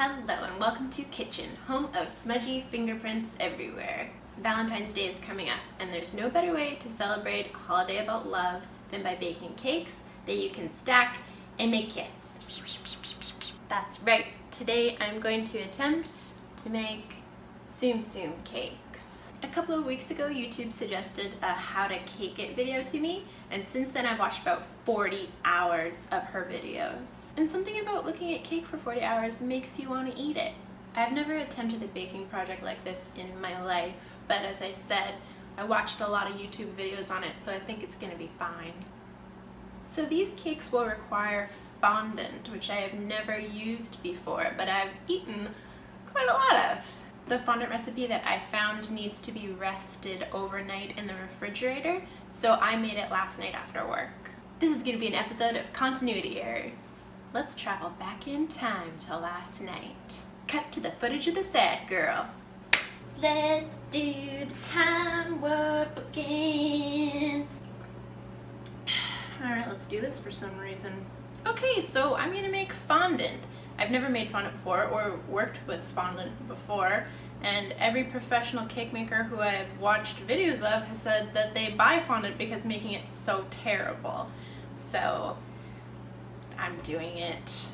Hello and welcome to Kitchen, home of smudgy fingerprints everywhere. Valentine's Day is coming up and there's no better way to celebrate a holiday about love than by baking cakes that you can stack and make kiss. That's right, today I'm going to attempt to make Tsum cakes. A couple of weeks ago YouTube suggested a how to cake it video to me, and since then I've watched about 40 hours of her videos. And something about looking at cake for 40 hours makes you want to eat it. I've never attempted a baking project like this in my life, but as I said, I watched a lot of YouTube videos on it, so I think it's going to be fine. So these cakes will require fondant, which I have never used before, but I've eaten quite a lot of. The fondant recipe that I found needs to be rested overnight in the refrigerator, so I made it last night after work. This is going to be an episode of continuity errors. Let's travel back in time to last night. Cut to the footage of the sad girl. Let's do the time warp again. Alright, let's do this for some reason. Okay, so I'm going to make fondant. I've never made fondant before or worked with fondant before, and every professional cake maker who I've watched videos of has said that they buy fondant because making it so terrible. So I'm doing it.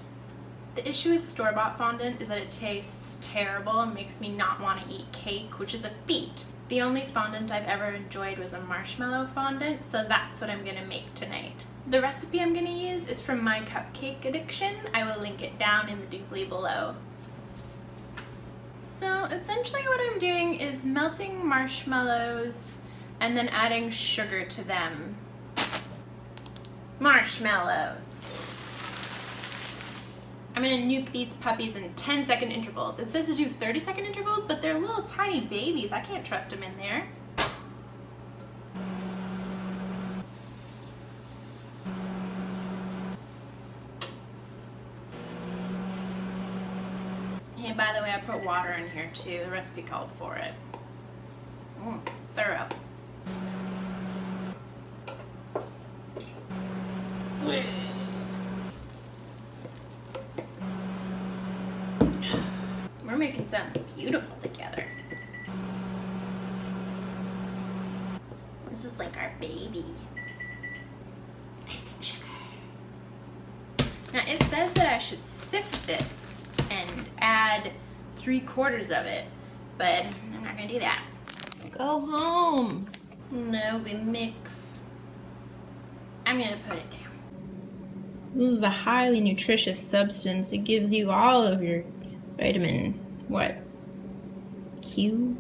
The issue with store-bought fondant is that it tastes terrible and makes me not want to eat cake, which is a feat. The only fondant I've ever enjoyed was a marshmallow fondant, so that's what I'm going to make tonight. The recipe I'm going to use is from my cupcake addiction. I will link it down in the doobly below. So essentially what I'm doing is melting marshmallows and then adding sugar to them. Marshmallows. I'm going to nuke these puppies in 10-second intervals. It says to do 30-second intervals, but they're little tiny babies. I can't trust them in there. Hey, by the way, I put water in here too. The recipe called for it. Thorough. We're making something beautiful together. This is like our baby. Icing sugar. Now it says that I should sift this and add 3/4 of it, but I'm not gonna do that. Go home. No, we mix. I'm gonna put it down. This is a highly nutritious substance. It gives you all of your vitamin, what? Q?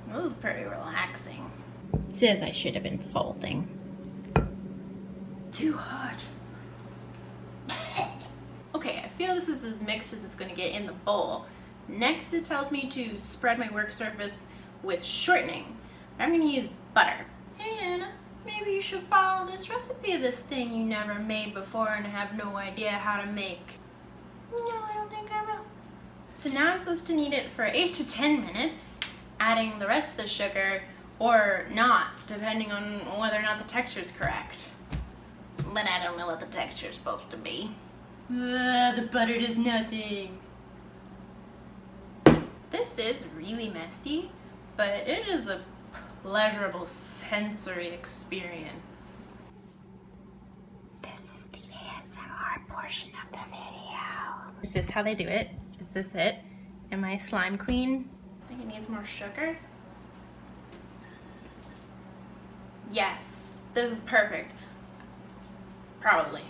This is pretty relaxing. It says I should have been folding. Too hot. Okay, I feel this is as mixed as it's going to get in the bowl. Next, it tells me to spread my work surface with shortening. I'm going to use butter. Hey Anna, maybe you should follow this recipe of this thing you never made before and have no idea how to make. No, I don't think I will. So now I'm supposed to knead it for 8 to 10 minutes, adding the rest of the sugar, or not, depending on whether or not the texture is correct. But I don't know what the texture is supposed to be. The butter does nothing. This is really messy, but it is a pleasurable sensory experience. This is the ASMR portion of the video. Is this how they do it? Is this it? Am I a slime queen? I think it needs more sugar. Yes, this is perfect. Probably.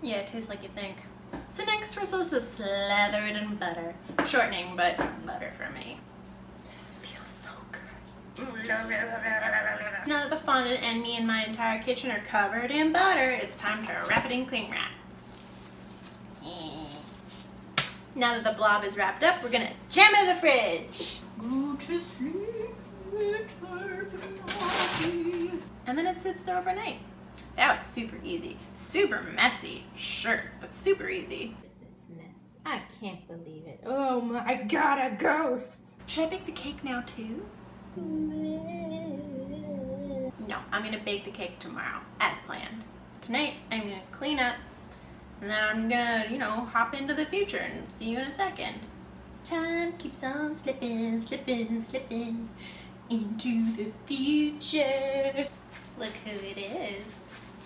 Yeah, it tastes like you think. So next we're supposed to slather it in butter. Shortening, but butter for me. This feels so good. Now that the fondant and me and my entire kitchen are covered in butter, it's time to wrap it in cling wrap. Now that the blob is wrapped up, we're gonna jam it in the fridge. Go to sleep, and then it sits there overnight. That was super easy. Super messy, sure, but super easy. This mess. I can't believe it. Oh my god, a ghost! Should I bake the cake now too? No, I'm gonna bake the cake tomorrow, as planned. Tonight, I'm gonna clean up, and then I'm gonna, hop into the future and see you in a second. Time keeps on slipping, slipping, slipping into the future. Look who it is.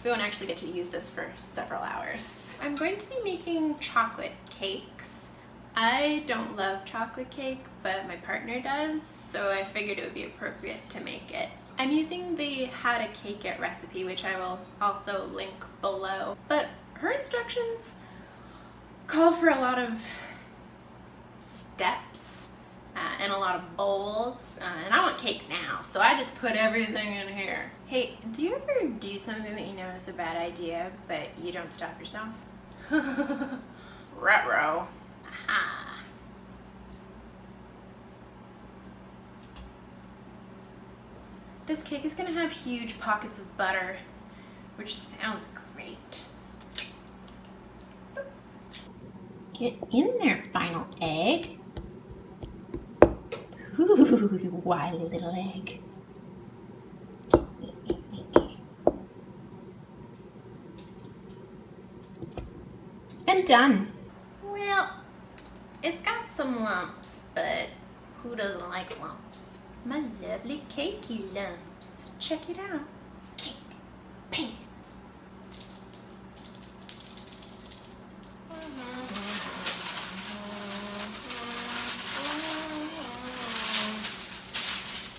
We won't actually get to use this for several hours. I'm going to be making chocolate cakes. I don't love chocolate cake, but my partner does, so I figured it would be appropriate to make it. I'm using the How to Cake It recipe, which I will also link below, but her instructions call for a lot of steps and a lot of bowls, and I want cake now, so I just put everything in here. Hey, do you ever do something that you know is a bad idea, but you don't stop yourself? Ruh-roh. Aha. This cake is gonna have huge pockets of butter, which sounds great. Get in there, final egg. Ooh, wily little egg. And done. Well, it's got some lumps, but who doesn't like lumps? My lovely cakey lumps. Check it out. Cake pants.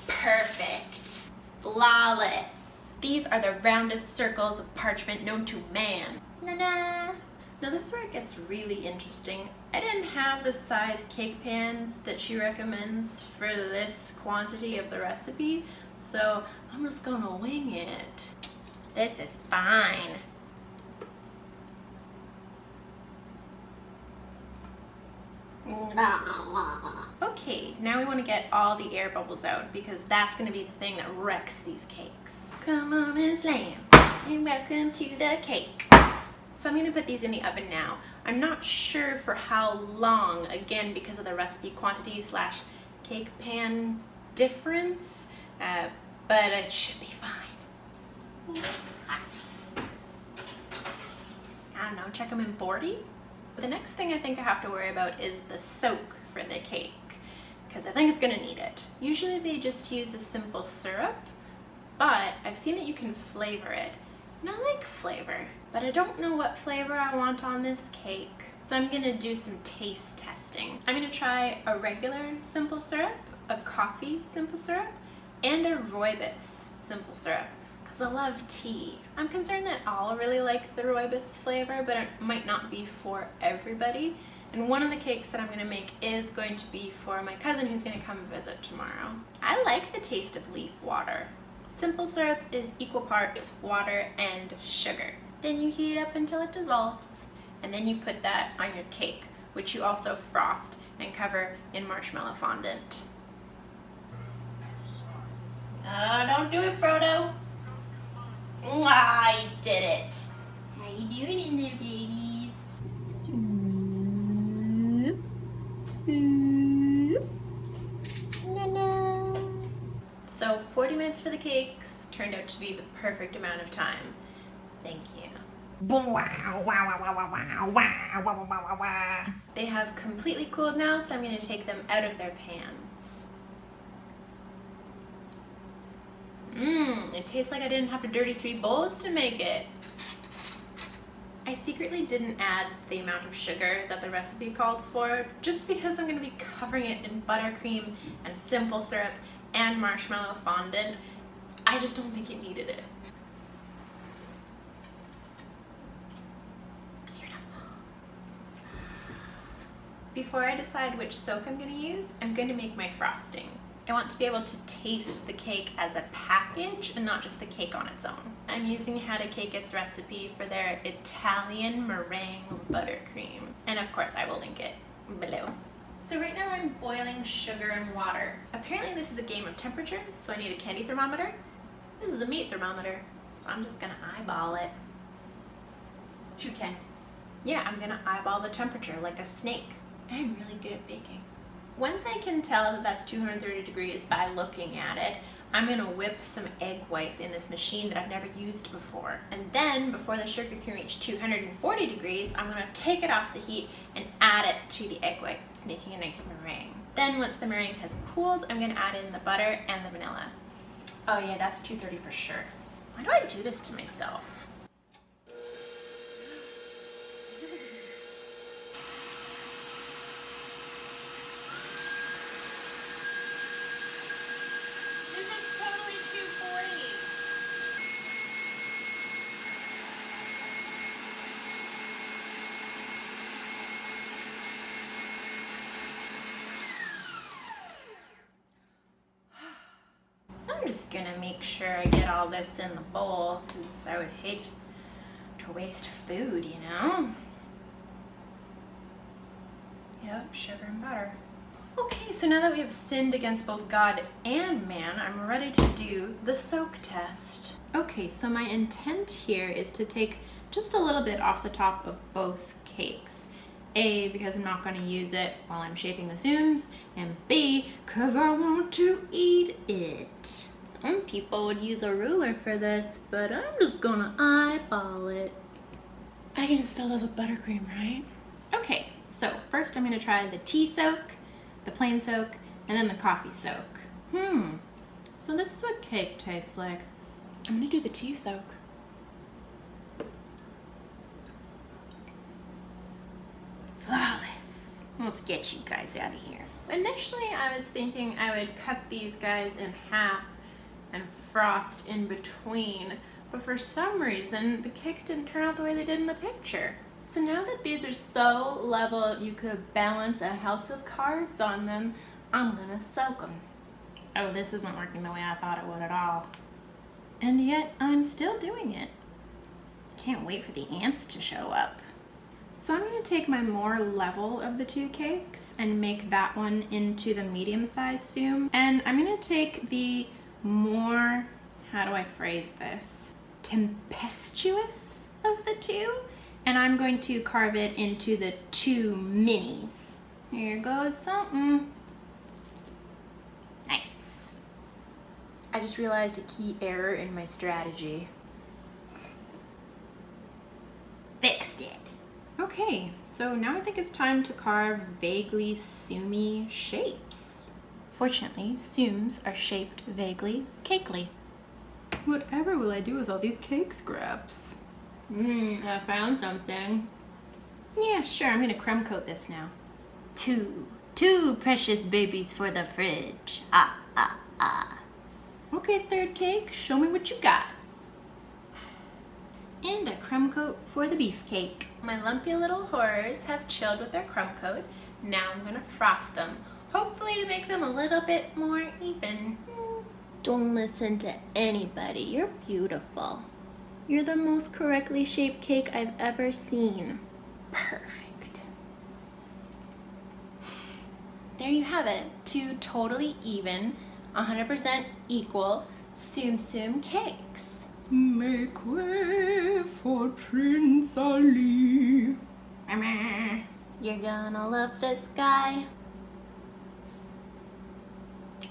Perfect. Flawless. These are the roundest circles of parchment known to man. Na-na. Now this is where it gets really interesting. I didn't have the size cake pans that she recommends for this quantity of the recipe, so I'm just gonna wing it. This is fine. Okay, now we want to get all the air bubbles out because that's going to be the thing that wrecks these cakes. Come on and slam, and welcome to the cake. So I'm going to put these in the oven now. I'm not sure for how long, again because of the recipe quantity / cake pan difference, but it should be fine. I don't know, check them in 40? The next thing I think I have to worry about is the soak for the cake, because I think it's going to need it. Usually they just use a simple syrup, but I've seen that you can flavor it. And I like flavor, but I don't know what flavor I want on this cake. So I'm going to do some taste testing. I'm going to try a regular simple syrup, a coffee simple syrup, and a rooibos simple syrup, because I love tea. I'm concerned that I'll really like the rooibos flavor, but it might not be for everybody. And one of the cakes that I'm going to make is going to be for my cousin who's going to come visit tomorrow. I like the taste of leaf water. Simple syrup is equal parts water and sugar. Then you heat it up until it dissolves, and then you put that on your cake, which you also frost and cover in marshmallow fondant. Oh, don't do it, Frodo. I did it. How you doing in there, babies? So 40 minutes for the cakes turned out to be the perfect amount of time. Thank you. They have completely cooled now, so I'm going to take them out of their pans. It tastes like I didn't have to dirty 3 bowls to make it. I secretly didn't add the amount of sugar that the recipe called for, just because I'm going to be covering it in buttercream and simple syrup and marshmallow fondant. I just don't think it needed it. Beautiful. Before I decide which soak I'm going to use, I'm going to make my frosting. I want to be able to taste the cake as a package and not just the cake on its own. I'm using How to Cake It's recipe for their Italian meringue buttercream. And of course I will link it below. So right now I'm boiling sugar and water. Apparently this is a game of temperatures, so I need a candy thermometer. This is a meat thermometer, so I'm just gonna eyeball it. 210. Yeah, I'm gonna eyeball the temperature like a snake. I'm really good at baking. Once I can tell that that's 230 degrees by looking at it, I'm gonna whip some egg whites in this machine that I've never used before. And then, before the sugar can reach 240 degrees, I'm gonna take it off the heat and add it to the egg whites, making a nice meringue. Then once the meringue has cooled, I'm gonna add in the butter and the vanilla. Oh yeah, that's 230 for sure. Why do I do this to myself? This is totally 240. So I'm just gonna make sure I get all this in the bowl, because I would hate to waste food, you know? Yep, sugar and butter. Okay, so now that we have sinned against both God and man, I'm ready to do the soak test. Okay, so my intent here is to take just a little bit off the top of both cakes. A, because I'm not going to use it while I'm shaping the Tsums, and B, because I want to eat it. Some people would use a ruler for this, but I'm just gonna eyeball it. I can just fill those with buttercream, right? Okay, so first I'm gonna try the tea soak, the plain soak, and then the coffee soak. So this is what cake tastes like. I'm gonna do the tea soak. Flawless. Let's get you guys out of here. Initially, I was thinking I would cut these guys in half and frost in between, but for some reason, the cakes didn't turn out the way they did in the picture. So now that these are so level you could balance a house of cards on them, I'm gonna soak them. Oh, this isn't working the way I thought it would at all. And yet, I'm still doing it. Can't wait for the ants to show up. So I'm going to take my more level of the two cakes and make that one into the medium-sized Tsum. And I'm going to take the more, how do I phrase this, tempestuous of the two, and I'm going to carve it into the two minis. Here goes something. Nice. I just realized a key error in my strategy. Fixed it. Okay, so now I think it's time to carve vaguely Tsum-y shapes. Fortunately, Tsums are shaped vaguely cakely. Whatever will I do with all these cake scraps? I found something. Yeah, sure, I'm gonna crumb coat this now. Two precious babies for the fridge. Okay, third cake, show me what you got. And a crumb coat for the beef cake. My lumpy little horrors have chilled with their crumb coat. Now I'm gonna frost them, hopefully to make them a little bit more even. Don't listen to anybody, you're beautiful. You're the most correctly shaped cake I've ever seen. Perfect. There you have it, two totally even, 100% equal Tsum cakes. Make way for Prince Ali. You're gonna love this guy.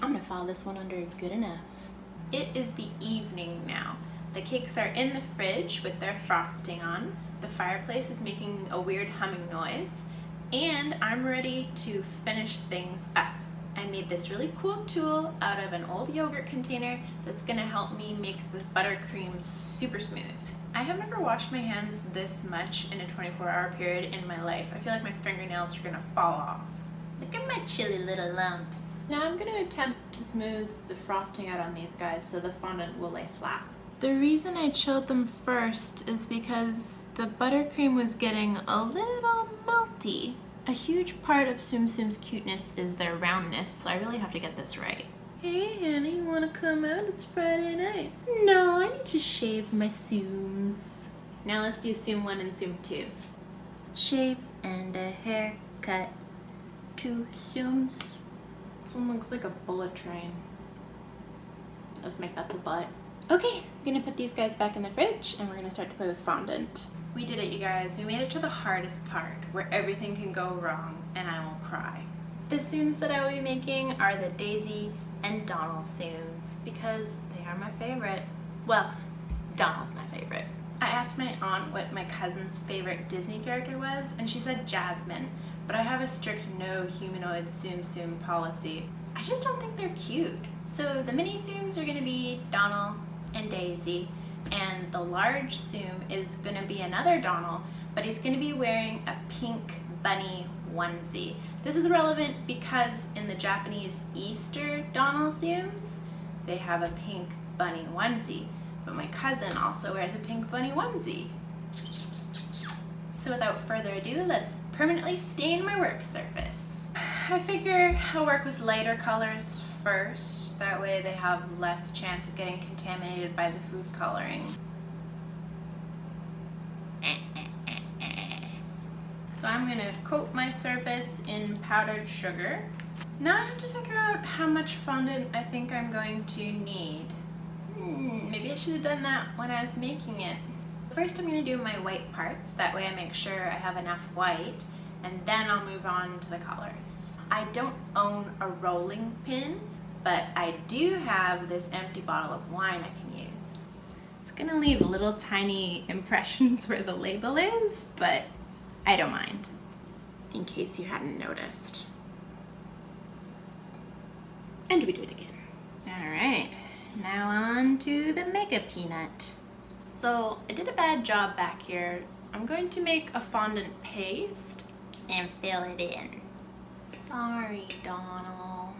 I'm gonna file this one under good enough. It is the evening now. The cakes are in the fridge with their frosting on. The fireplace is making a weird humming noise. And I'm ready to finish things up. I made this really cool tool out of an old yogurt container that's gonna help me make the buttercream super smooth. I have never washed my hands this much in a 24-hour period in my life. I feel like my fingernails are gonna fall off. Look at my chilly little lumps. Now I'm gonna attempt to smooth the frosting out on these guys so the fondant will lay flat. The reason I chilled them first is because the buttercream was getting a little melty. A huge part of Tsum's cuteness is their roundness, so I really have to get this right. Hey, honey, you wanna come out? It's Friday night. No, I need to shave my Tsums. Now let's do Tsum 1 and Tsum 2. Shave and a haircut. 2 Tsums. This one looks like a bullet train. Let's make that the butt. Okay, I'm gonna put these guys back in the fridge and we're gonna start to play with fondant. We did it, you guys. We made it to the hardest part, where everything can go wrong and I will cry. The Tsums that I will be making are the daisy, and Donald Tsums because they are my favorite. Well, Donald's my favorite. I asked my aunt what my cousin's favorite Disney character was, and she said Jasmine, but I have a strict no humanoid Tsum Tsum policy. I just don't think they're cute. So the mini Tsums are gonna be Donald and Daisy, and the large Tsum is gonna be another Donald, but he's gonna be wearing a pink bunny onesie. This is relevant because in the Japanese Easter Donald Tsums, they have a pink bunny onesie, but my cousin also wears a pink bunny onesie. So without further ado, let's permanently stain my work surface. I figure I'll work with lighter colors first, that way they have less chance of getting contaminated by the food coloring. So I'm gonna coat my surface in powdered sugar. Now I have to figure out how much fondant I think I'm going to need. Maybe I should have done that when I was making it. First I'm gonna do my white parts, that way I make sure I have enough white, and then I'll move on to the colors. I don't own a rolling pin, but I do have this empty bottle of wine I can use. It's gonna leave little tiny impressions where the label is, but I don't mind, in case you hadn't noticed. And we do it again. All right, now on to the Mega Peanut. So I did a bad job back here. I'm going to make a fondant paste and fill it in. Sorry, Donald.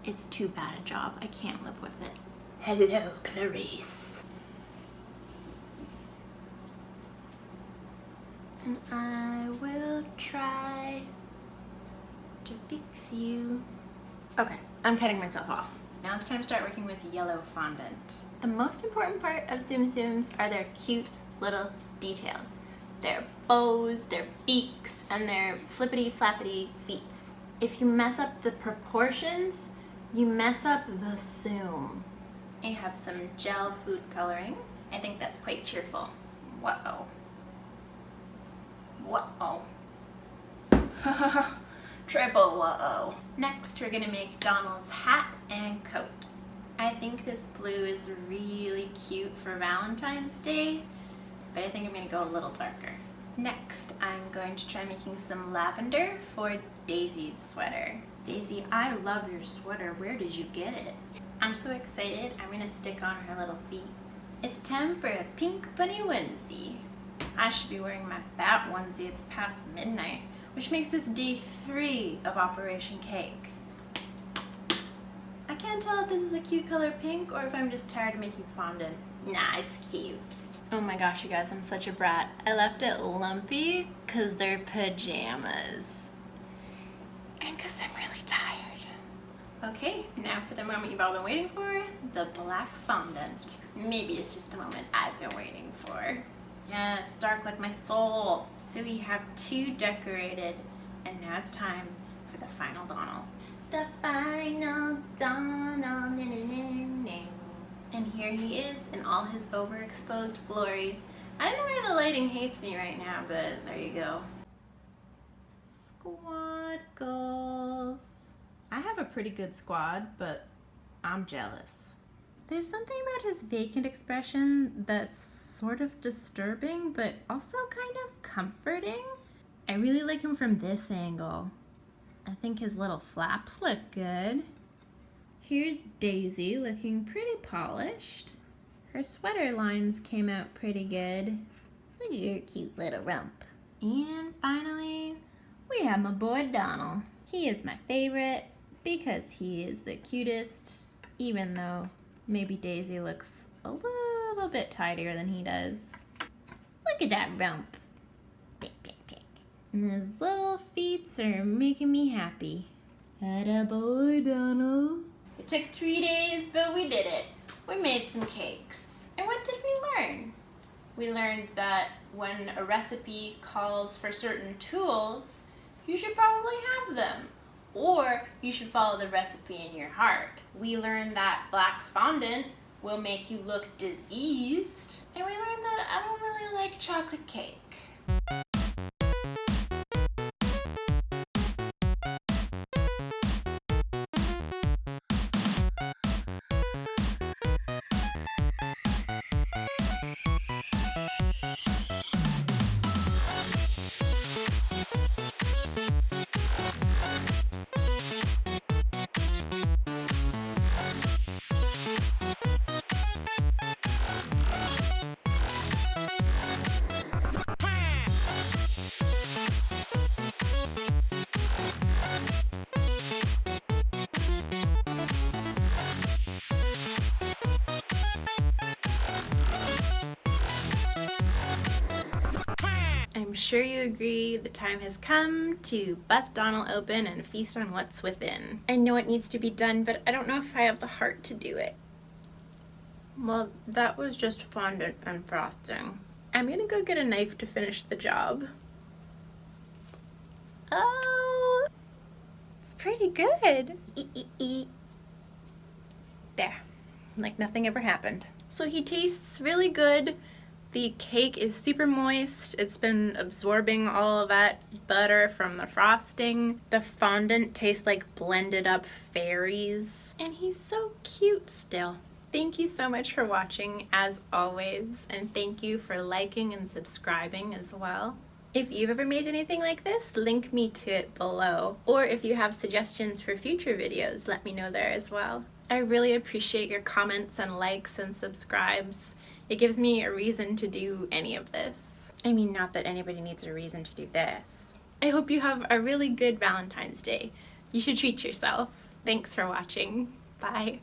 It's too bad a job. I can't live with it. Hello, Clarice. And I will try to fix you. Okay, I'm cutting myself off. Now it's time to start working with yellow fondant. The most important part of Tsum Tsums are their cute little details. Their bows, their beaks, and their flippity flappity feet. If you mess up the proportions, you mess up the Tsum. I have some gel food coloring. I think that's quite cheerful. Whoa. Whoa. Triple whoa. Next, we're gonna make Donald's hat and coat. I think this blue is really cute for Valentine's Day, but I think I'm gonna go a little darker. Next, I'm going to try making some lavender for Daisy's sweater. Daisy, I love your sweater. Where did you get it? I'm so excited, I'm gonna stick on her little feet. It's time for a pink bunny onesie. I should be wearing my bat onesie. It's past midnight, which makes this day 3 of Operation Cake. I can't tell if this is a cute color pink or if I'm just tired of making fondant. Nah, it's cute. Oh my gosh, you guys, I'm such a brat. I left it lumpy because they're pajamas. And because I'm really tired. Okay, now for the moment you've all been waiting for, the black fondant. Maybe it's just the moment I've been waiting for. Yes, dark like my soul. So we have 2 decorated, and now it's time for the final Donald. The final Donald. And here he is in all his overexposed glory. I don't know why the lighting hates me right now, but there you go. Squad goals. I have a pretty good squad, but I'm jealous. There's something about his vacant expression that's sort of disturbing, but also kind of comforting. I really like him from this angle. I think his little flaps look good. Here's Daisy looking pretty polished. Her sweater lines came out pretty good. Look at your cute little rump. And finally, we have my boy Donald. He is my favorite because he is the cutest, even though maybe Daisy looks a little bit tidier than he does. Look at that rump. Pick, pick, pick. And his little feet are making me happy. Atta boy, Donald. It took 3 days, but we did it. We made some cakes. And what did we learn? We learned that when a recipe calls for certain tools, you should probably have them. Or you should follow the recipe in your heart. We learned that black fondant will make you look diseased. And we learned that I don't really like chocolate cake. sure you agree the time has come to bust Donald open and feast on what's within. I know it needs to be done, but I don't know if I have the heart to do it. Well, that was just fondant and frosting. I'm gonna go get a knife to finish the job. Oh, it's pretty good. There, like nothing ever happened. So he tastes really good. The cake is super moist. It's been absorbing all of that butter from the frosting. The fondant tastes like blended up fairies. And he's so cute still. Thank you so much for watching, as always, and thank you for liking and subscribing as well. If you've ever made anything like this, link me to it below. Or if you have suggestions for future videos, let me know there as well. I really appreciate your comments and likes and subscribes. It gives me a reason to do any of this. I mean, not that anybody needs a reason to do this. I hope you have a really good Valentine's Day. You should treat yourself. Thanks for watching. Bye.